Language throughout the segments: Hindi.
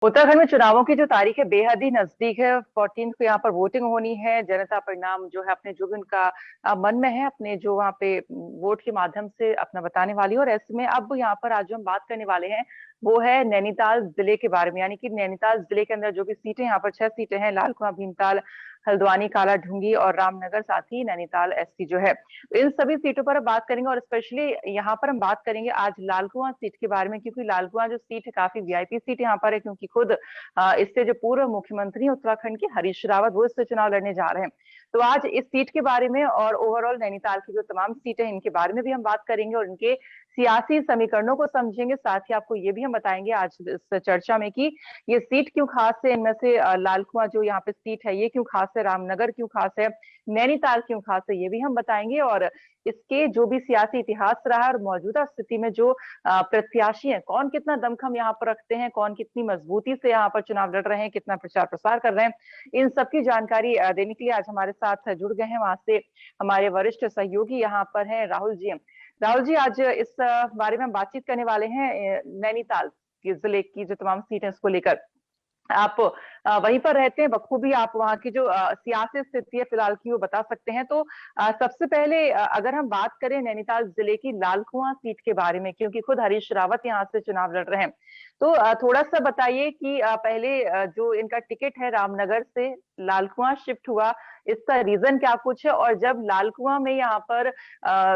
उत्तराखंड में चुनावों की जो तारीख है बेहद ही नजदीक है। 14 को यहाँ पर वोटिंग होनी है। जनता परिणाम जो है अपने जो भी उनका मन में है अपने जो वहाँ पे वोट के माध्यम से अपना बताने वाली है। और ऐसे में अब यहाँ पर आज जो हम बात करने वाले हैं वो है नैनीताल जिले के बारे में। यानी कि नैनीताल जिले के अंदर जो भी सीटें यहाँ पर 6 सीटें हैं, लाल कुआं, भीमताल, हल्द्वानी, काला ढूंगी और रामनगर, साथ ही नैनीताल एससी जो है। तो इन सभी सीटों पर अब बात करेंगे और स्पेशली यहाँ पर हम बात करेंगे आज लाल कुआं सीट के बारे में, क्योंकि लाल कुआं जो सीट है काफी वीआईपी सीट यहाँ पर है, क्योंकि खुद इससे जो पूर्व मुख्यमंत्री हैं उत्तराखंड के हरीश रावत, वो इससे चुनाव लड़ने जा रहे हैं। तो आज इस सीट के बारे में और ओवरऑल नैनीताल की जो तमाम सीटें हैं इनके बारे में भी हम बात करेंगे और इनके सियासी समीकरणों को समझेंगे। साथ ही आपको ये भी हम बताएंगे आज इस चर्चा में कि ये सीट क्यों खास है। इनमें से लाल कुआं जो यहाँ पे सीट है ये क्यों खास है, रामनगर क्यों खास है, नैनीताल क्यों खास है, ये भी हम बताएंगे। और इसके जो भी सियासी इतिहास रहा है और मौजूदा स्थिति में जो प्रत्याशी हैं, कौन कितना दमखम यहाँ पर रखते हैं, कौन कितनी मजबूती से यहाँ पर चुनाव लड़ रहे हैं, कितना प्रचार प्रसार कर रहे हैं, इन सबकी जानकारी देने के लिए आज हमारे साथ जुड़ गए हैं वहां से हमारे वरिष्ठ सहयोगी यहाँ पर हैं राहुल जी। राहुल जी, आज इस बारे में हम बातचीत करने वाले हैं नैनीताल के जिले की जो तमाम सीट है उसको लेकर। आप वहीं पर रहते हैं, बखूबी आप वहाँ की जो सियासी स्थिति है फिलहाल की वो बता सकते हैं। तो सबसे पहले अगर हम बात करें नैनीताल जिले की लाल कुआं सीट के बारे में, क्योंकि खुद हरीश रावत यहाँ से चुनाव लड़ रहे हैं, तो थोड़ा सा बताइए कि पहले जो इनका टिकट है रामनगर से लाल कुआं शिफ्ट हुआ, इसका रीजन क्या कुछ है, और जब लाल कुआं में यहाँ पर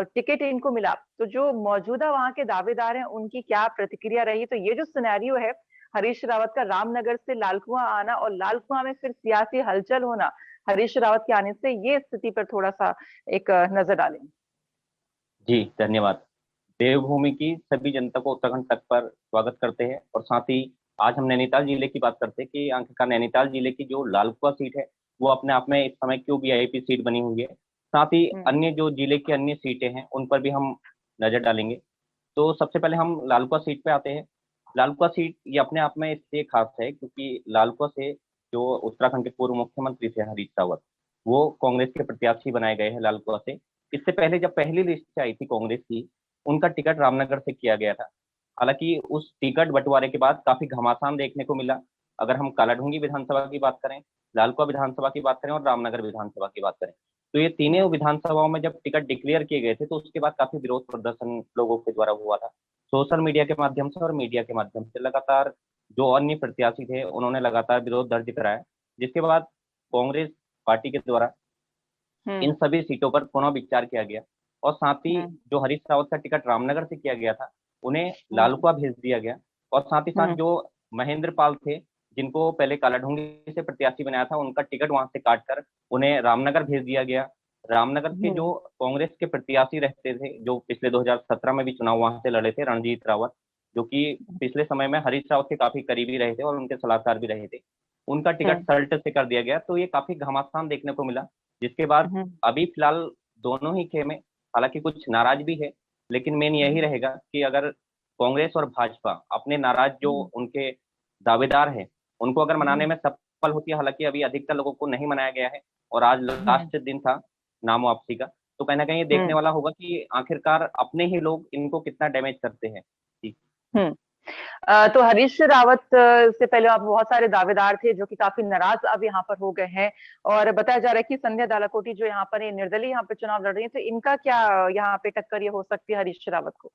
टिकट इनको मिला तो जो मौजूदा वहाँ के दावेदार हैं उनकी क्या प्रतिक्रिया रही। तो ये जो सिनेरियो है हरीश रावत का रामनगर से लाल कुआं आना और लाल कुआं में फिर सियासी हलचल होना हरीश रावत के आने से, ये स्थिति पर थोड़ा सा एक नजर डालें। जी धन्यवाद। देवभूमि की सभी जनता को उत्तराखंड तक पर स्वागत करते हैं और साथ ही आज हम नैनीताल जिले की बात करते हैं कि आखिरकार नैनीताल जिले की जो लालकुआ सीट है वो अपने आप में इस समय क्यों वीआईपी सीट बनी हुई है। साथ ही हम्म। अन्य जो जिले की अन्य सीटें हैं उन पर भी हम नजर डालेंगे। तो सबसे पहले हम लालकुआ सीट पे आते हैं। लालकुआ सीट ये अपने आप में इसलिए खास है क्योंकि लालकुआ से जो उत्तराखंड के पूर्व मुख्यमंत्री थे हरीश रावत, वो कांग्रेस के प्रत्याशी बनाए गए हैं लालकुआ से। इससे पहले जब पहली लिस्ट आई थी कांग्रेस की, उनका टिकट रामनगर से किया गया था। हालांकि उस टिकट बंटवारे के बाद काफी घमासान देखने को मिला। अगर हम कालाढूंगी विधानसभा की बात करें, लालकुआ विधानसभा की बात करें और रामनगर विधानसभा की बात करें, तो ये तीनों हम्म। विधानसभाओं में जब टिकट डिक्लेयर किए गए थे तो उसके बाद काफी विरोध प्रदर्शन लोगों के द्वारा हुआ था। सोशल मीडिया के माध्यम से और मीडिया के माध्यम से लगातार जो अन्य प्रत्याशी थे उन्होंने लगातार विरोध दर्ज कराया, जिसके बाद कांग्रेस पार्टी के द्वारा इन हम्म। सभी सीटों पर पुनः विचार किया गया और साथ ही हम्म। जो हरीश रावत का टिकट रामनगर से किया गया था उन्हें हम्म। लालकुआ भेज दिया गया। और साथ ही साथ हम्म। जो महेंद्र पाल थे, जिनको पहले कालाढूंगी से प्रत्याशी बनाया था, उनका टिकट वहां से काट कर उन्हें रामनगर भेज दिया गया। रामनगर के जो हम्म। कांग्रेस के प्रत्याशी रहते थे, जो पिछले 2017 में भी चुनाव वहां से लड़े थे, रणजीत रावत, जो कि पिछले समय में हरीश रावत के काफी करीबी रहे थे और उनके सलाहकार भी रहे थे, उनका टिकट हम्म। सल्ट से कर दिया गया। तो ये काफी घमासान देखने को मिला, जिसके बाद हम्म। अभी फिलहाल दोनों ही खेमे, हालांकि कुछ नाराज भी है, लेकिन मेन यही हम्म। रहेगा कि अगर कांग्रेस और भाजपा अपने नाराज जो हम्म। उनके दावेदार हैं उनको अगर मनाने हम्म। में सफल होती है, हालांकि अभी अधिकतर लोगों को नहीं मनाया गया है और आज हम्म। लास्ट दिन था नाम वापसी का, तो कहीं ना कहीं ये देखने हम्म। वाला होगा कि आखिरकार अपने ही लोग इनको कितना डैमेज करते हैं। जी। हम्म। तो हरीश रावत से पहले आप बहुत सारे दावेदार थे जो कि काफी नाराज अब यहाँ पर हो गए हैं। और बताया जा रहा है कि संध्या दालाकोटी जो यहाँ पर निर्दलीय यहाँ पे चुनाव लड़ रही है, तो इनका क्या यहाँ पे टक्कर ये हो सकती है हरीश रावत को।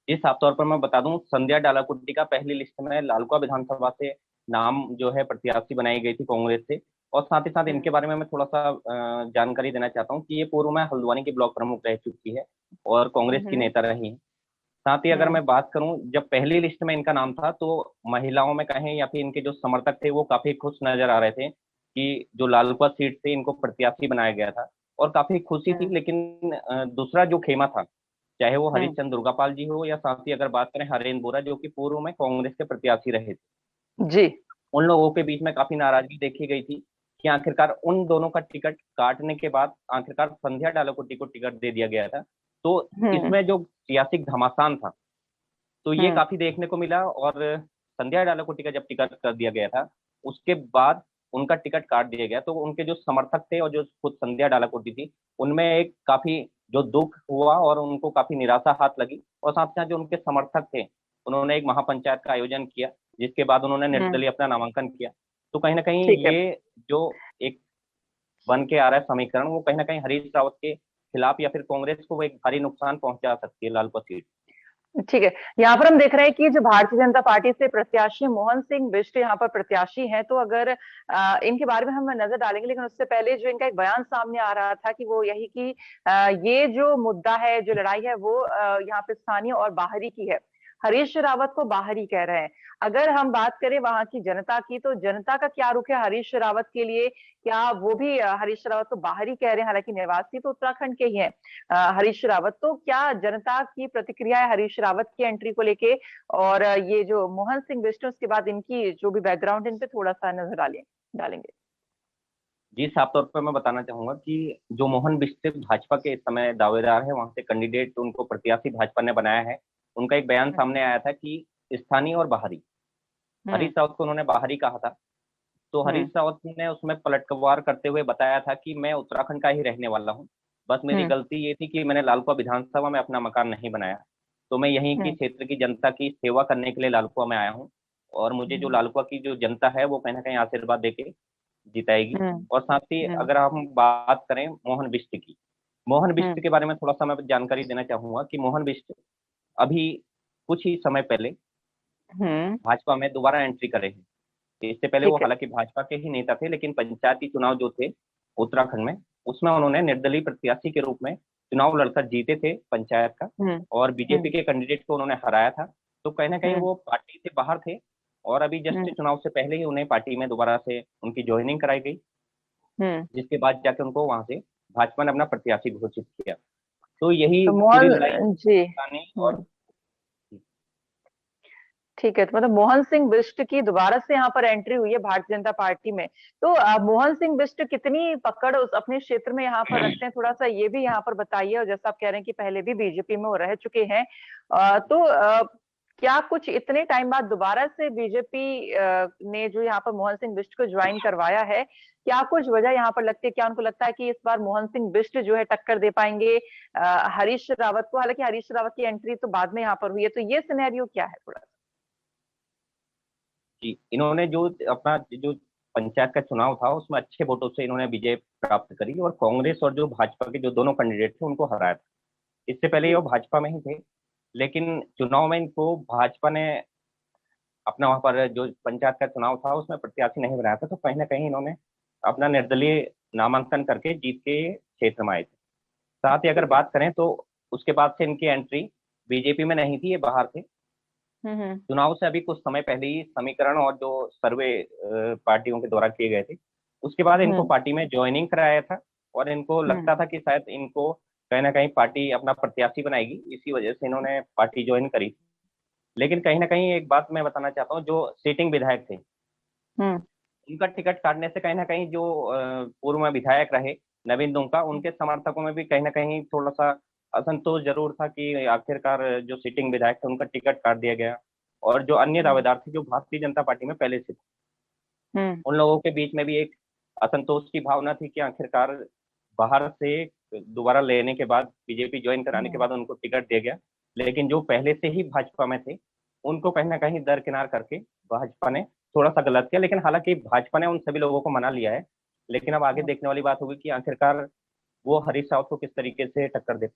जी, साफ तौर पर मैं बता दूं, संध्या डालाकुट्टी का पहली लिस्ट में लालकुआ विधानसभा से नाम जो है प्रत्याशी बनाई गई थी कांग्रेस से। और साथ ही साथ हम्म। इनके बारे में मैं थोड़ा सा जानकारी देना चाहता हूँ कि ये पूर्व में हल्द्वानी की ब्लॉक प्रमुख रह चुकी है और कांग्रेस की हम्म। नेता रही है। साथ ही अगर हम्म। मैं बात करूं, जब पहली लिस्ट में इनका नाम था तो महिलाओं में कहें या फिर इनके जो समर्थक थे वो काफी खुश नजर आ रहे थे कि जो लालकुआ सीट से इनको प्रत्याशी बनाया गया था, और काफी खुशी थी। हम्म। लेकिन दूसरा जो खेमा था, चाहे वो हम्म। हरिश्चंद्र दुर्गापाल जी हो या साथ ही अगर बात करें हरेंद्र बोरा, जो कि पूर्व में कांग्रेस के प्रत्याशी रहे थे, जी। उन लोगों के बीच में काफी नाराजगी देखी गई थी कि आखिरकार उन दोनों का टिकट काटने के बाद आखिरकार संध्या डालाकोटी को टिकट दे दिया गया था। तो हम्म। इसमें जो सियासी घमासान था तो ये हम्म। काफी देखने को मिला। और संध्या डालाकोटी का जब टिकट कर दिया गया था उसके बाद उनका टिकट काट दिया गया, तो उनके जो समर्थक थे और जो खुद संध्या डालाकोटी थी उनमें एक काफी जो दुख हुआ और उनको काफी निराशा हाथ लगी। और साथ साथ जो उनके समर्थक थे उन्होंने एक महापंचायत का आयोजन किया जिसके बाद उन्होंने निर्दलीय अपना नामांकन किया। तो कहीं ना कहीं ठीक है। ये जो एक बन के आ रहा है समीकरण, वो कहीं ना कहीं हरीश रावत के खिलाफ या फिर कांग्रेस को वो एक भारी नुकसान पहुंचा सकती है लालपत सीट। ठीक है। यहाँ पर हम देख रहे हैं कि जो भारतीय जनता पार्टी से प्रत्याशी मोहन सिंह बिष्ट यहाँ पर प्रत्याशी हैं, तो अगर इनके बारे में हम नजर डालेंगे, लेकिन उससे पहले जो इनका एक बयान सामने आ रहा था कि वो यही कि ये जो मुद्दा है, जो लड़ाई है, वो यहाँ पे स्थानीय और बाहरी की है। हरीश रावत को बाहरी कह रहे हैं। अगर हम बात करें वहां की जनता की, तो जनता का क्या रुख है हरीश रावत के लिए? क्या वो भी हरीश रावत को बाहरी कह रहे हैं? हालांकि निवासी तो उत्तराखंड के ही हैं हरीश रावत। तो क्या जनता की प्रतिक्रिया है हरीश रावत की एंट्री को लेके? और ये जो मोहन सिंह बिष्ट है, उसके बाद इनकी जो भी बैकग्राउंड, इन पे थोड़ा सा नजर डालेंगे। जी, साफ तौर पर मैं बताना चाहूंगा कि जो मोहन बिष्ट भाजपा के इस समय दावेदार है, वहां से कैंडिडेट उनको प्रत्याशी भाजपा ने बनाया है। उनका एक बयान हम्म। सामने आया था कि स्थानीय और बाहरी, हम्म। हरीश रावत को उन्होंने बाहरी कहा था। तो हरीश हम्म। रावत ने उसमें पलटवार करते हुए बताया था कि मैं उत्तराखंड का ही रहने वाला हूँ, बस मेरी हम्म। गलती ये थी कि मैंने लालकुआ विधानसभा में अपना मकान नहीं बनाया। तो मैं यहीं की हम्म। क्षेत्र की जनता की सेवा करने के लिए लालकुआ में आया हूँ, और मुझे जो हम्म। लालकुआ की जो जनता है वो कहीं ना कहीं आशीर्वाद देके जिताएगी। हम्म। और साथ ही हम्म। अगर हम बात करें मोहन बिष्ट की, मोहन बिष्ट हम्म। के बारे में थोड़ा सा मैं जानकारी देना चाहूंगा कि मोहन बिष्ट अभी कुछ ही समय पहले हम्म। भाजपा में दोबारा एंट्री करे हैं। इससे पहले वो ठीक है। हालांकि भाजपा के ही नेता थे, लेकिन पंचायती चुनाव जो थे उत्तराखंड में, उसमें उन्होंने निर्दलीय प्रत्याशी के रूप में चुनाव लड़कर जीते थे पंचायत का, हम्म। और बीजेपी हम्म। के कैंडिडेट को उन्होंने हराया था। तो कहीं ना कहीं हम्म। वो पार्टी से बाहर थे, और अभी जस्ट हम्म। चुनाव से पहले ही उन्हें पार्टी में दोबारा से उनकी ज्वाइनिंग कराई गई, हम्म। जिसके बाद जाके उनको वहां से भाजपा ने अपना प्रत्याशी घोषित किया। तो यही तो पूरी लड़ाई मोहन जी। पुरानी और ठीक है, तो मतलब मोहन सिंह बिष्ट की दोबारा से यहाँ पर एंट्री हुई है भारतीय जनता पार्टी में। तो मोहन सिंह बिष्ट कितनी पकड़ उस अपने क्षेत्र में यहाँ पर रखते हैं, थोड़ा सा ये भी यहाँ पर बताइए। और जैसा आप कह रहे हैं कि पहले भी बीजेपी में वो रह चुके हैं, तो क्या कुछ इतने टाइम बाद दोबारा से बीजेपी ने जो यहाँ पर मोहन सिंह बिष्ट को ज्वाइन करवाया है, क्या कुछ वजह यहाँ पर लगती है? क्या उनको लगता है कि इस बार मोहन सिंह बिष्ट जो है टक्कर दे पाएंगे हरीश रावत को? हालांकि हरीश रावत की एंट्री तो बाद में यहाँ पर हुई है, तो ये सिनेरियो क्या है थोड़ा? जी, इन्होंने जो अपना जो पंचायत का चुनाव था उसमें अच्छे वोटों से इन्होंने विजय प्राप्त करी, और कांग्रेस और जो भाजपा के जो दोनों कैंडिडेट थे उनको हराया था। इससे पहले ये जी। भाजपा में ही थे, लेकिन चुनाव में इनको भाजपा ने अपना वहां पर जो पंचायत का चुनाव था उसमें प्रत्याशी नहीं बनाया था। तो कहीं ना कहीं इन्होंने अपना निर्दलीय नामांकन करके जीत के क्षेत्र में आए थे। साथ ही अगर ठीक है। बात करें तो उसके बाद से इनकी एंट्री बीजेपी में नहीं थी, ये बाहर थे। हम्म। चुनाव से अभी कुछ समय पहले ही समीकरण और जो सर्वे पार्टियों के द्वारा किए गए थे, उसके बाद इनको हम्म। पार्टी में ज्वाइनिंग कराया था, और इनको हम्म। लगता था कि शायद इनको कहीं ना कहीं पार्टी अपना प्रत्याशी बनाएगी, इसी वजह से इन्होंने पार्टी ज्वाइन करी। लेकिन कहीं ना कहीं एक बात मैं बताना चाहता हूँ, जो सीटिंग विधायक थे हम्म। उनका टिकट काटने से कहीं ना कहीं जो पूर्व में विधायक रहे नवीन दुमका, उनके समर्थकों में भी कहीं ना कहीं थोड़ा सा असंतोष जरूर था कि आखिरकार जो सिटिंग विधायक थे उनका टिकट काट दिया गया। और जो अन्य हम्म। दावेदार थे जो भारतीय जनता पार्टी में पहले से थे, हम्म। उन लोगों के बीच में भी एक असंतोष की भावना थी कि आखिरकार बाहर से दोबारा लेने के बाद, बीजेपी ज्वाइन कराने के हम्म। बाद उनको टिकट दिया गया। लेकिन जो पहले से ही भाजपा में थे उनको कहीं ना कहीं दरकिनार करके भाजपा ने थोड़ा सा गलत किया। लेकिन हालांकि भाजपा ने उन सभी लोगों को मना लिया है। लेकिन अब आगे हम्म। देखने वाली बात होगी कि आखिरकार वो हरीश रावत को किस तरीके से टक्कर दे।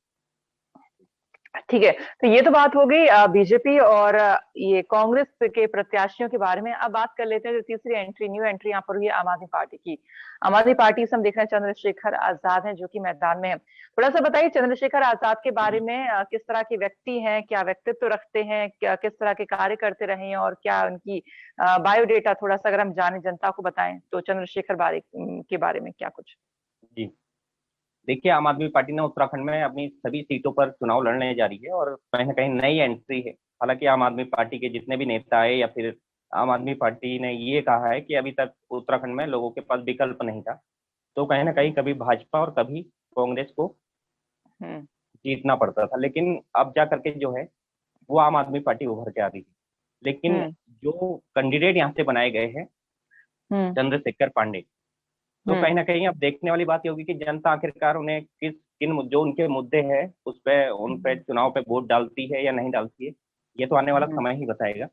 ठीक है। तो ये तो बात हो गई बीजेपी और ये कांग्रेस के प्रत्याशियों के बारे में। अब बात कर लेते हैं जो तीसरी एंट्री, न्यू एंट्री यहाँ पर हुई है आम आदमी पार्टी की। आम आदमी पार्टी से हम देख रहे हैं चंद्रशेखर आजाद हैं जो कि मैदान में है। थोड़ा सा बताइए चंद्रशेखर आजाद के बारे में, किस तरह के व्यक्ति हैं, क्या व्यक्तित्व रखते हैं, क्या किस तरह के कार्य करते रहे हैं, और क्या उनकी बायोडेटा थोड़ा सा अगर हम जाने, जनता को बताएं, तो चंद्रशेखर के बारे में क्या कुछ? जी, देखिए, आम आदमी पार्टी ने उत्तराखंड में अपनी सभी सीटों पर चुनाव लड़ने जा रही है, और कहीं ना कहीं नई एंट्री है। हालांकि आम आदमी पार्टी के जितने भी नेता आए या फिर आम आदमी पार्टी ने ये कहा है कि अभी तक उत्तराखंड में लोगों के पास विकल्प नहीं था। तो कहीं ना कहीं हम्म। कभी भाजपा और कभी कांग्रेस को हम्म। जीतना पड़ता था, लेकिन अब जा करके जो है वो आम आदमी पार्टी उभर के आ रही है। लेकिन हम्म। जो कैंडिडेट यहाँ से बनाए गए हैं, हम्म। चंद्रशेखर पांडे, तो कहीं हम्म। ना कहीं अब देखने वाली बात ये होगी कि जनता आखिरकार उन्हें जो उनके मुद्दे हैं उन पे हम्म। चुनाव पे वोट डालती है या नहीं डालती है। ये तो आने वाला हम्म। समय ही बताएगा।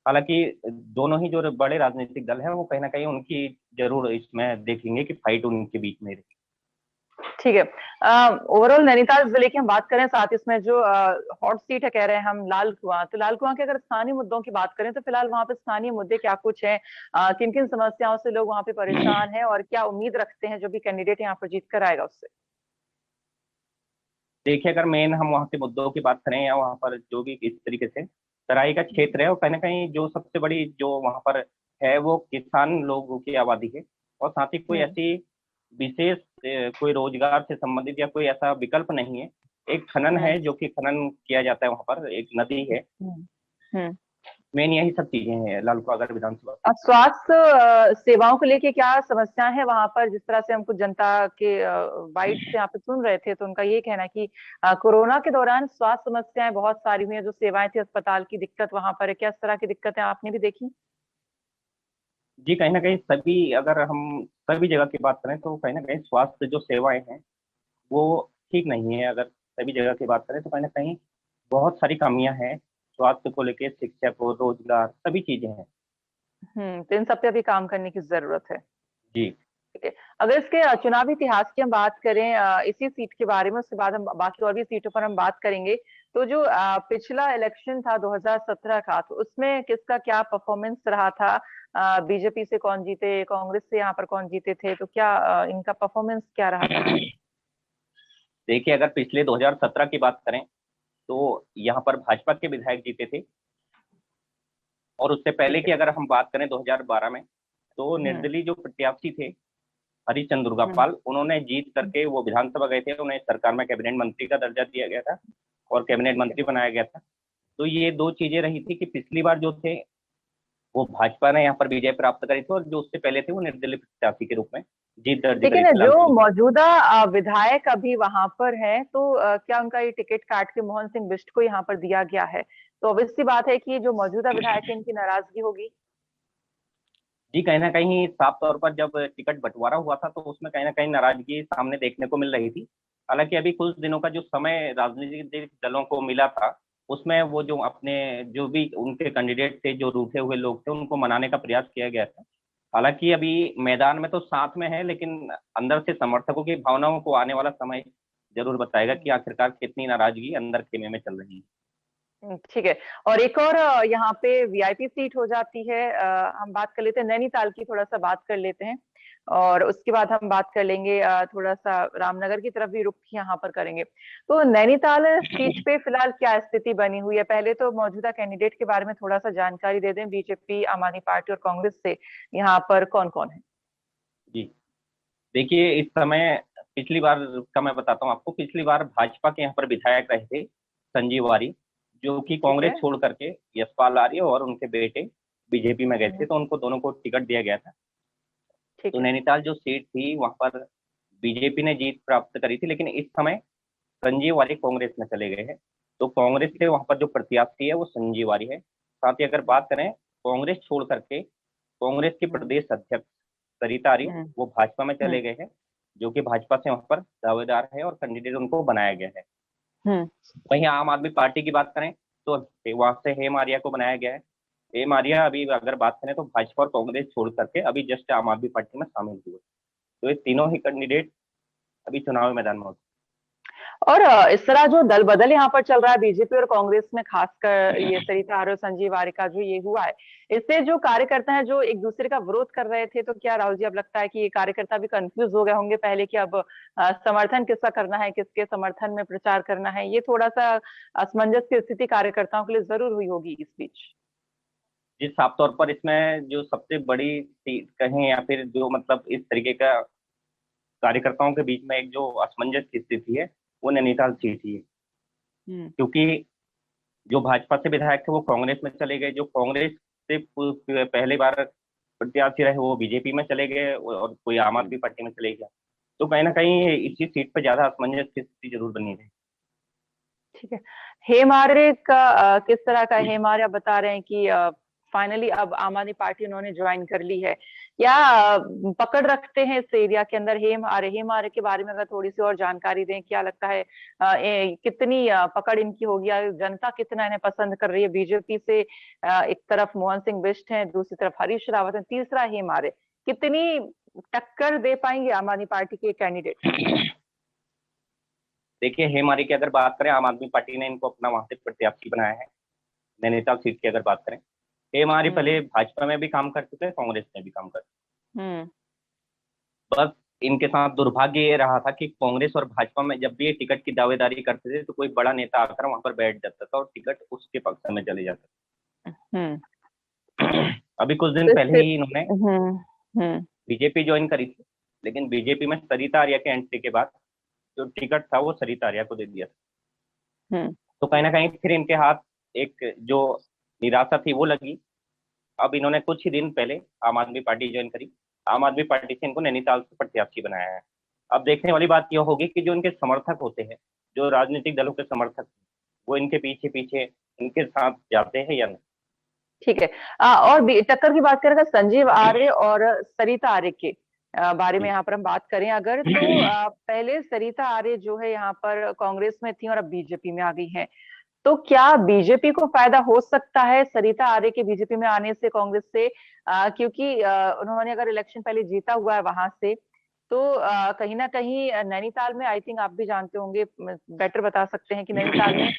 हालांकि दोनों ही जो बड़े राजनीतिक दल हैं वो कहीं ना कहीं उनकी जरूर इसमें देखेंगे कि फाइट उनके बीच में रहे। ठीक है। ओवरऑल नैनीताल जिले की हम बात करें, साथ इसमें जो हॉट सीट है कह रहे हैं हम लाल कुआं, तो लाल कुआं के अगर स्थानीय मुद्दों की बात करें तो फिलहाल वहां पे स्थानीय मुद्दे क्या कुछ हैं, किन किन समस्याओं से लोग वहां पे परेशान हैं और क्या उम्मीद रखते हैं जो भी कैंडिडेट यहाँ पर जीत कर आएगा उससे? देखिए, अगर मेन हम वहाँ के मुद्दों की बात करें या वहाँ पर जो भी इस तरीके से तराई का क्षेत्र है, और कहीं ना कहीं जो सबसे बड़ी जो वहाँ पर है वो किसान लोगों की आबादी है। और साथ ही कोई हम्म। ऐसी विशेष कोई रोजगार से संबंधित या कोई ऐसा विकल्प नहीं है। एक खनन हम्म। है जो कि खनन किया जाता है, वहाँ पर एक नदी है। हम्म। हम्म। मेन यही सब चीजें हैं लालकुआं अगर विधानसभा अब क्षेत्र। स्वास्थ्य सेवाओं को लेके क्या समस्याएं हैं वहां पर? जिस तरह से हम कुछ जनता के बाइट से यहाँ पे सुन रहे थे, तो उनका ये कहना है कि कोरोना के दौरान स्वास्थ्य समस्याएं बहुत सारी हुई हैं, जो सेवाएं थी, अस्पताल की दिक्कत वहां पर है। क्या इस तरह की दिक्कतें आपने भी देखी? जी, कहीं ना कहीं सभी, अगर हम सभी जगह की बात करें तो कहीं ना कहीं स्वास्थ्य जो सेवाएं हैं वो ठीक नहीं है। अगर सभी जगह की बात करें तो कहीं ना कहीं बहुत सारी कमियां हैं स्वास्थ्य को लेके, शिक्षा को, रोजगार, सभी चीजें हैं। तो इन सब पे अभी काम करने की जरूरत है। जी। ठीक है। अगर इसके चुनावी इतिहास की हम बात करें, इसी सीट के बारे में, उसके बाद हम बाकी और भी सीटों पर हम बात करेंगे। तो जो पिछला इलेक्शन था 2017 का, तो उसमें किसका क्या परफॉर्मेंस रहा था? बीजेपी से कौन जीते, कांग्रेस से यहाँ पर कौन जीते थे, तो क्या इनका परफॉर्मेंस क्या रहा था? देखिए, अगर पिछले 2017 की बात करें तो यहाँ पर भाजपा के विधायक जीते थे। और उससे पहले ठीक की है। अगर हम बात करें 2012 में, तो हम्म। निर्दलीय जो प्रत्याशी थे हरिचंद हम्म। दुर्गापाल, उन्होंने जीत करके वो विधानसभा गए थे। उन्हें सरकार में कैबिनेट मंत्री का दर्जा दिया गया था और कैबिनेट ठीक है। मंत्री बनाया गया था। तो ये दो चीजें रही थी कि पिछली बार जो थे वो भाजपा ने यहाँ पर विजय प्राप्त करी थी, और जो उससे पहले थे वो निर्दलीय प्रत्याशी के रूप में जीत दर्ज करी लेकिन थी जो लालकुआं। मौजूदा विधायक अभी वहां पर हैं, तो क्या उनका ये टिकट काट के मोहन सिंह बिष्ट को यहाँ पर दिया गया है? तो ऑब्वियस सी बात है कि जो मौजूदा विधायक है, इनकी नाराजगी होगी। जी, कहीं ना कहीं साफ तौर पर जब टिकट बंटवारा हुआ था तो उसमें कहीं ना कहीं नाराजगी सामने देखने को मिल रही थी। हालांकि अभी कुछ दिनों का जो समय राजनीतिक दलों को मिला था, उसमें वो जो अपने जो भी उनके कैंडिडेट थे, जो रूठे हुए लोग थे, उनको मनाने का प्रयास किया गया था। हालांकि अभी मैदान में तो साथ में है, लेकिन अंदर से समर्थकों की भावनाओं को आने वाला समय जरूर बताएगा कि आखिरकार कितनी नाराजगी अंदर खेमे में चल रही है। ठीक है। और एक और यहाँ पे वीआईपी सीट हो जाती है, हम बात कर लेते हैं नैनीताल की, थोड़ा सा बात कर लेते हैं। और उसके बाद हम बात कर लेंगे थोड़ा सा रामनगर की तरफ भी रुख यहाँ पर करेंगे। तो नैनीताल सीट पे फिलहाल क्या स्थिति बनी हुई है? पहले तो मौजूदा कैंडिडेट के बारे में थोड़ा सा जानकारी दे दें, बीजेपी, आम आदमी पार्टी और कांग्रेस से यहाँ पर कौन कौन है? जी, देखिए, इस समय पिछली बार का मैं बताता हूँ आपको। पिछली बार भाजपा के यहाँ पर विधायक रहे थे संजीव वारी, जो कि ठीक कांग्रेस है। छोड़ करके यशपाल आर्य और उनके बेटे बीजेपी में गए थे, हम्म। तो उनको दोनों को टिकट दिया गया था। ठीक तो है। नैनीताल जो सीट थी वहां पर बीजेपी ने जीत प्राप्त करी थी, लेकिन इस समय संजीव वारी कांग्रेस में चले गए हैं। तो कांग्रेस से वहां पर जो प्रत्याशी है वो संजीव वारी है। साथ ही अगर बात करें कांग्रेस छोड़ करके, कांग्रेस के हम्म। प्रदेश अध्यक्ष सरिता आर्य हम्म। वो भाजपा में हम्म। चले गए हैं, जो कि भाजपा से वहां पर दावेदार है और कैंडिडेट उनको बनाया गया है। हम्म। वहीं आम आदमी पार्टी की बात करें तो वहां से हेम आर्या को बनाया गया है। हेम आर्या अभी अगर बात करें तो भाजपा और कांग्रेस छोड़ करके अभी जस्ट आम आदमी पार्टी में शामिल हुए। तो ये तीनों ही कैंडिडेट अभी चुनावी मैदान में होते और इस तरह जो दल बदल यहाँ पर चल रहा है बीजेपी और कांग्रेस में, खासकर ये सरिता आर्य और संजीव आर्य का जो ये हुआ है, इससे जो कार्यकर्ता हैं जो एक दूसरे का विरोध कर रहे थे, तो क्या राहुल जी अब लगता है कि ये कार्यकर्ता भी कंफ्यूज हो गए होंगे पहले कि अब समर्थन किसका करना है, किसके समर्थन में प्रचार करना है? ये थोड़ा सा असमंजस की स्थिति कार्यकर्ताओं के लिए जरूर हुई होगी इस बीच। जिस साफ तौर पर इसमें जो सबसे बड़ी कहें या फिर जो मतलब इस तरीके का कार्यकर्ताओं के बीच में एक जो असमंजस की स्थिति है वो नैनीताल सीट ही है। हम्म। क्योंकि जो भाजपा से विधायक थे वो कांग्रेस में चले गए, जो कांग्रेस से पहले बार प्रत्याशी रहे वो बीजेपी में चले गए, और कोई आम आदमी पार्टी में चले गया। तो कहीं ना कहीं इसी सीट पर ज्यादा असमंजस की स्थिति जरूर बनी रही। ठीक है। हेम आर्य का किस तरह का? हेम आर्य बता रहे हैं कि फाइनली अब आम आदमी पार्टी उन्होंने ज्वाइन कर ली है। क्या पकड़ रखते हैं इस एरिया के अंदर? हेम आर्य के बारे में अगर थोड़ी सी और जानकारी दें, क्या लगता है कितनी पकड़ इनकी होगी, या जनता कितना इन्हें पसंद कर रही है? बीजेपी से एक तरफ मोहन सिंह बिष्ट हैं, दूसरी तरफ हरीश रावत है, तीसरा हेम आर्य, कितनी टक्कर दे पाएंगे आम आदमी पार्टी के कैंडिडेट? देखिए, हेमारी की अगर बात करें, आम आदमी पार्टी ने इनको अपना वहां से प्रत्याशी बनाया है। नैनीताल सीट की अगर बात करें, हेमारी पहले भाजपा में भी काम कर चुके हैं, कांग्रेस में भी काम कर चुके हैं। बस इनके साथ दुर्भाग्य ये रहा था कि कांग्रेस और भाजपा में जब भी ये टिकट की दावेदारी करते थे तो कोई बड़ा नेता आकर वहां पर बैठ जाता था और टिकट उसके पक्ष में चले जाता था। अभी कुछ दिन पहले ही इन्होंने बीजेपी ज्वाइन करी थी, लेकिन बीजेपी में सरिता आर्या के एंट्री के बाद जो टिकट था वो सरिता आर्या को दे दिया था। तो कहीं ना कहीं फिर इनके हाथ एक जो निराशा थी वो लगी। अब इन्होंने कुछ ही दिन पहले आम आदमी पार्टी ज्वाइन करी। आम आदमी पार्टी से इनको नैनीताल से प्रत्याशी बनाया है। अब देखने वाली बात यह होगी कि जो इनके समर्थक होते हैं, जो राजनीतिक दलों के समर्थक, वो इनके पीछे पीछे इनके साथ जाते हैं या नहीं। ठीक है। और टक्कर की बात करें संजीव आर्य और सरिता आर्य के बारे में यहाँ पर हम बात करें अगर, तो पहले सरिता आर्य जो है यहाँ पर कांग्रेस में थी और अब बीजेपी में आ गई हैं, तो क्या बीजेपी को फायदा हो सकता है सरिता आर्य के बीजेपी में आने से, कांग्रेस से? क्योंकि उन्होंने अगर इलेक्शन पहले जीता हुआ है वहां से, तो कहीं ना कहीं नैनीताल में, आई थिंक आप भी जानते होंगे, बेटर बता सकते हैं कि नैनीताल में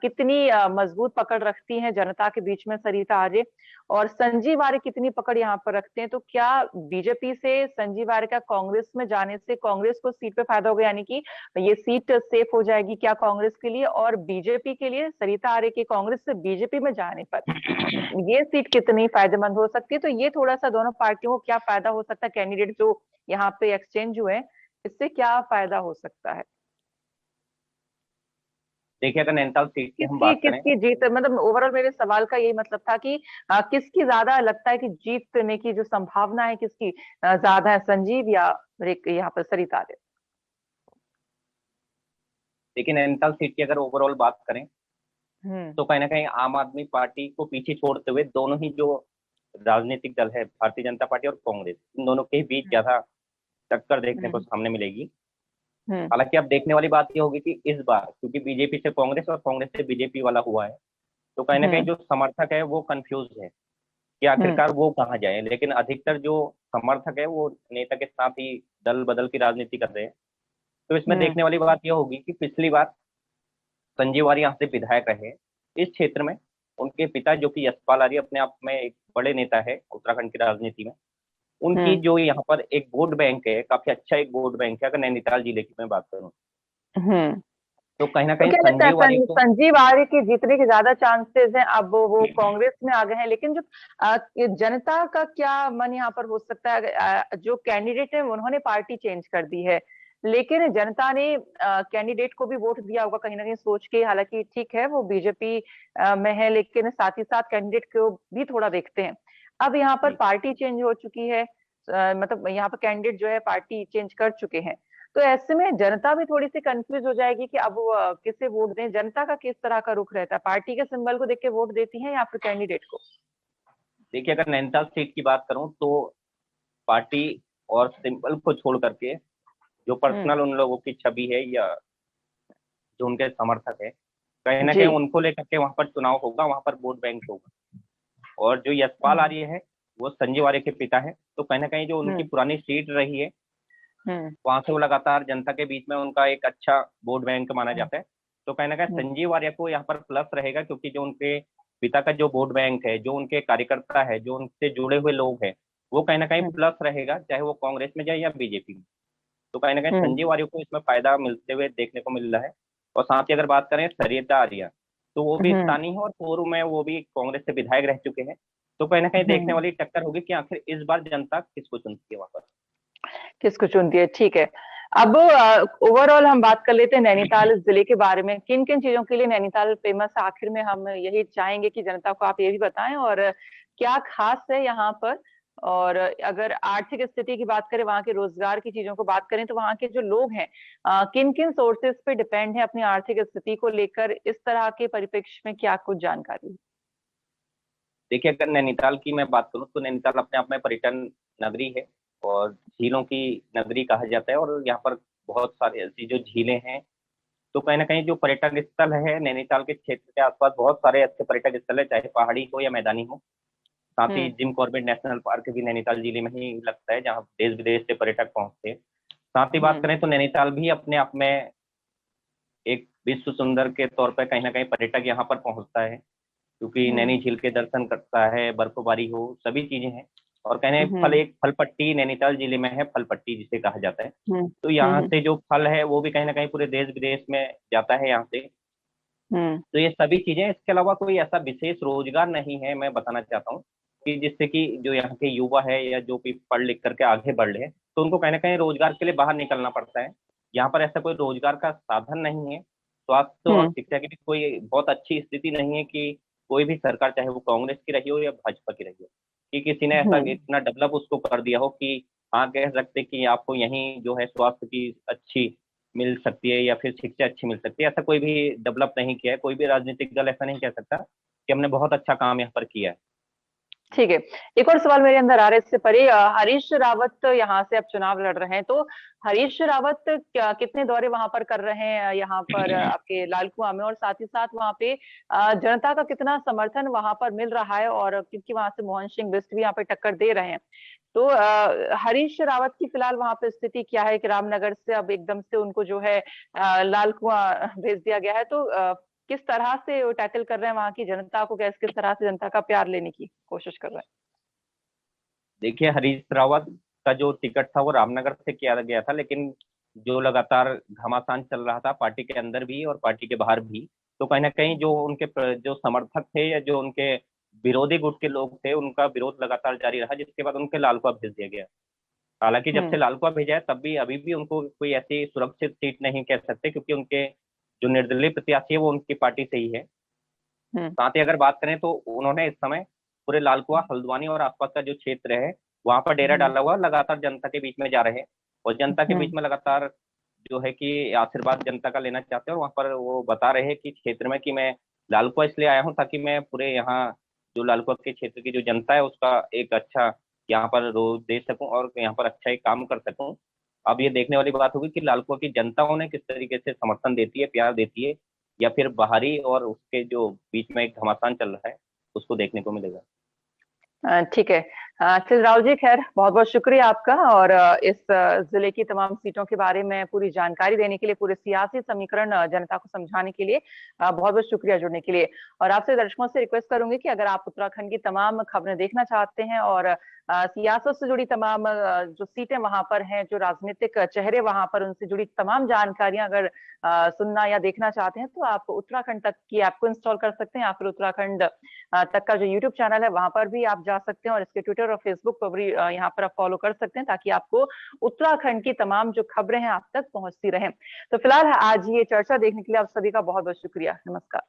कितनी मजबूत पकड़ रखती हैं जनता के बीच में सरिता आर्य, और संजीव आर्य कितनी पकड़ यहाँ पर रखते हैं। तो क्या बीजेपी से संजीव आर्य का कांग्रेस में जाने से कांग्रेस को सीट पे फायदा होगा, यानी कि ये सीट सेफ हो जाएगी क्या कांग्रेस के लिए? और बीजेपी के लिए सरिता आर्य के कांग्रेस से बीजेपी में जाने पर ये सीट कितनी फायदेमंद हो सकती है? तो ये थोड़ा सा दोनों पार्टियों को क्या फायदा हो सकता है, कैंडिडेट जो यहाँ पे एक्सचेंज हुए, इससे क्या फायदा हो सकता है? देखिए, अगर नैनीताल सीट की हम बात करें, किसकी जीत, मतलब ओवरऑल मेरे सवाल का यही मतलब था कि किसकी ज्यादा लगता है कि जीतने की जो संभावना है, किसकी ज्यादा है, संजीव या यहाँ पर सरिता आर्य? देखिए, नैनीताल सीट की अगर ओवरऑल बात करें तो कहीं ना कहीं आम आदमी पार्टी को पीछे छोड़ते हुए दोनों ही जो राजनीतिक दल है, भारतीय जनता पार्टी और कांग्रेस, इन दोनों के बीच ज्यादा टक्कर देखने को सामने मिलेगी। हालांकि अब देखने वाली बात यह होगी कि इस बार क्योंकि बीजेपी से कांग्रेस और कांग्रेस से बीजेपी वाला हुआ है, तो कहीं ना कहीं जो समर्थक है वो कंफ्यूज है कि आखिरकार वो कहाँ जाए। लेकिन अधिकतर जो समर्थक है वो नेता के साथ ही दल बदल की राजनीति कर रहे हैं। तो इसमें देखने वाली बात यह होगी कि पिछली बार संजीव आर्य यहाँ से विधायक रहे इस क्षेत्र में। उनके पिता जो कि यशपाल आर्य अपने आप में एक बड़े नेता है उत्तराखंड की राजनीति में, उनकी जो यहाँ पर एक वोट बैंक है, काफी अच्छा एक वोट बैंक है अगर नैनीताल जिले की मैं बात करूँ। तो कहीं ना तो कहीं क्या लगता संजीव आर्य है को, संजीव आर्य के जीतने के ज्यादा चांसेस हैं? अब वो कांग्रेस में आ गए हैं, लेकिन जो ये जनता का क्या मन यहाँ पर हो सकता है? जो कैंडिडेट है उन्होंने पार्टी चेंज कर दी है, लेकिन जनता ने कैंडिडेट को भी वोट दिया होगा कहीं ना कहीं सोच के, हालांकि ठीक है वो बीजेपी में है, लेकिन साथ ही साथ कैंडिडेट को भी थोड़ा देखते हैं। अब यहाँ पर पार्टी चेंज हो चुकी है, मतलब यहाँ पर कैंडिडेट जो है पार्टी चेंज कर चुके हैं, तो ऐसे में जनता भी थोड़ी सी कंफ्यूज हो जाएगी कि अब वो किसे वोट दें। जनता का किस तरह का रुख रहता है, पार्टी के सिंबल को देख के वोट देती है या फिर कैंडिडेट को? देखिए, अगर नैनीताल सीट की बात करूं तो पार्टी और सिंबल को छोड़ करके जो पर्सनल उन लोगों की छवि है या जो उनके समर्थक है, कहीं ना कहीं उनको लेकर के वहां पर चुनाव होगा, वहां पर वोट बैंक होगा। और जो यशपाल आर्य है वो संजीव आर्य के पिता है, तो कहीं ना कहीं जो उनकी पुरानी सीट रही है वहां से वो लगातार जनता के बीच में उनका एक अच्छा वोट बैंक माना जाता है। तो कहीं ना कहीं संजीव आर्य को यहाँ पर प्लस रहेगा, क्योंकि जो उनके पिता का जो वोट बैंक है, जो उनके कार्यकर्ता है, जो उनसे जुड़े हुए लोग हैं, वो कहीं ना कहीं प्लस रहेगा, चाहे वो कांग्रेस में जाए या बीजेपी में। तो कहीं ना कहीं संजीव आर्य को इसमें फायदा मिलते हुए देखने को मिल रहा है। और साथ ही अगर बात करें सरिता आर्या, तो वो भी स्थानीय है और पूर्व में वो भी कांग्रेस से विधायक रह चुके हैं। तो कहीं ना कहीं देखने वाली टक्कर होगी कि आखिर इस बार जनता किसको चुनती है, वहां पर किसको चुनती है। ठीक है, अब ओवरऑल हम बात कर लेते हैं नैनीताल जिले के बारे में, किन किन चीजों के लिए नैनीताल फेमस है? आखिर में हम यही चाहेंगे कि जनता को आप ये भी बताएं, और क्या खास है यहाँ पर। और अगर आर्थिक स्थिति की बात करें, वहाँ के रोजगार की चीजों को बात करें, तो वहाँ के जो लोग हैं किन किन सोर्सेस पे डिपेंड है अपनी आर्थिक स्थिति को लेकर, इस तरह के परिप्रेक्ष्य में क्या कुछ जानकारी? देखिए, अगर नैनीताल की मैं बात करूँ तो नैनीताल अपने आप में पर्यटन नगरी है और झीलों की नगरी कहा जाता है, और यहाँ पर बहुत सारी ऐसी जो झीलें हैं, तो कहीं न कहीं जो पर्यटन स्थल है नैनीताल के क्षेत्र के आसपास बहुत सारे अच्छे पर्यटक स्थल है, चाहे पहाड़ी हो या मैदानी हो। साथ ही हम्म। जिम कॉर्बेट नेशनल पार्क भी नैनीताल जिले में ही लगता है, जहाँ देश-विदेश से पर्यटक पहुँचते हैं। साथ ही बात करें हम्म। तो नैनीताल भी अपने आप में एक विश्व सुंदर के तौर पे कहीं न कहीं पर्यटक यहाँ पर पहुँचता है, क्योंकि हम्म। नैनी झील के दर्शन करता है, बर्फबारी हो, सभी चीज़ें हैं। और कहने फल हम्म। एक फल पट्टी नैनीताल जिले में है, फल पट्टी जिसे कहा जाता है। हम्म। तो यहाँ हम्म। से जो फल है वो भी कहीं न कहीं पूरे देश-विदेश में जाता है यहाँ से। हम्म। तो ये सभी चीज़ें, इसके अलावा कोई ऐसा विशेष रोज़गार नहीं है, मैं बताना चाहता हूँ, कि जिससे कि जो यहाँ के युवा है या जो भी पढ़ लिख कर के आगे बढ़ रहे हैं, तो उनको कहीं न कहीं रोज़गार के लिए बाहर निकलना पड़ता है। यहाँ पर ऐसा कोई रोज़गार का साधन नहीं है। स्वास्थ्य और हम्म। शिक्षा की भी कोई बहुत अच्छी स्थिति नहीं है कि कोई भी सरकार, चाहे वो कांग्रेस की रही हो या भाजपा की रही हो, कि किसी ने ऐसा हम्म। इतना डेवलप उसको कर दिया हो कि हाँ, कह सकते हैं कि आपको यहीं जो है स्वास्थ्य की अच्छी मिल सकती है या फिर शिक्षा अच्छी मिल सकती है। ऐसा कोई भी डेवलप नहीं किया है, कोई भी राजनीतिक दल ऐसा नहीं कह सकता कि हमने बहुत अच्छा काम यहाँ पर किया है। ठीक है। एक और सवाल मेरे अंदर आ रहा है इससे परे, हरीश रावत यहाँ से अब चुनाव लड़ रहे हैं, तो हरीश रावत क्या कितने दौरे वहां पर कर रहे हैं यहाँ पर आपके लाल कुआं में, और साथ ही साथ वहां पे जनता का कितना समर्थन वहां पर मिल रहा है, और क्योंकि वहां से मोहन सिंह बिष्ट भी यहाँ पे टक्कर दे रहे हैं, तो हरीश रावत की फिलहाल वहां पे स्थिति क्या है कि रामनगर से अब एकदम से उनको जो है लाल कुआं भेज दिया गया है, तो किस तरह से वो टैकल कर रहे हैं वहां की जनता को, किस किस तरह से जनता का प्यार लेने की कोशिश कर रहे हैं? देखिए, हरीश रावत का जो टिकट था वो रामनगर से किया गया था, लेकिन जो लगातार घमासान चल रहा था पार्टी के अंदर भी और पार्टी के बाहर भी, तो कहीं न कहीं जो उनके जो समर्थक थे या जो उनके विरोधी गुट के लोग थे, उनका विरोध लगातार जारी रहा, जिसके बाद उनके लालकुआं भेज दिया गया। हालाँकि जब से हम्म। लालकुआं भेजा है तब भी अभी भी उनको कोई ऐसी सुरक्षित सीट नहीं कह सकते, क्योंकि उनके जो निर्दलीय प्रत्याशी है वो उनकी पार्टी से ही है। हम्म। साथ ही अगर बात करें तो उन्होंने इस समय पूरे लालकुआं, हल्द्वानी और आसपास का जो क्षेत्र है, वहाँ पर डेरा हम्म। डाला हुआ, लगातार जनता के बीच में जा रहे हैं और जनता के हम्म। बीच में लगातार जो है कि आशीर्वाद जनता का लेना चाहते हैं, और वहाँ पर वो बता रहे हैं कि क्षेत्र में कि मैं लालकुआं इसलिए आया हूँ ताकि मैं पूरे यहाँ जो लालकुआं के क्षेत्र की जो जनता है उसका एक अच्छा यहाँ पर रोल दे सकूँ और यहाँ पर अच्छा एक काम कर सकूँ। अब ये देखने वाली बात होगी कि लालकुआं की जनता उन्हें किस तरीके से समर्थन देती है, प्यार देती है, या फिर बाहरी और उसके जो बीच में एक घमासान चल रहा है, उसको देखने को मिलेगा। ठीक है। फिर राव जी, खैर बहुत बहुत शुक्रिया आपका, और इस जिले की तमाम सीटों के बारे में पूरी जानकारी देने के लिए, पूरे सियासी समीकरण जनता को समझाने के लिए बहुत बहुत शुक्रिया जुड़ने के लिए। और आपसे दर्शकों से रिक्वेस्ट करूंगी कि अगर आप उत्तराखंड की तमाम खबरें देखना चाहते हैं और सियासत से जुड़ी तमाम जो सीटें वहां पर हैं, जो राजनीतिक चेहरे वहां पर, उनसे जुड़ी तमाम जानकारियां अगर सुनना या देखना चाहते हैं, तो आप उत्तराखंड तक की ऐप को इंस्टॉल कर सकते हैं, या फिर उत्तराखंड तक का जो यूट्यूब चैनल है वहां पर भी आप जा सकते हैं, और इसके ट्विटर और फेसबुक पर भी यहाँ पर आप फॉलो कर सकते हैं, ताकि आपको उत्तराखंड की तमाम जो खबरें हैं आप तक पहुंचती रहें। तो फिलहाल आज ये चर्चा देखने के लिए आप सभी का बहुत बहुत शुक्रिया। नमस्कार।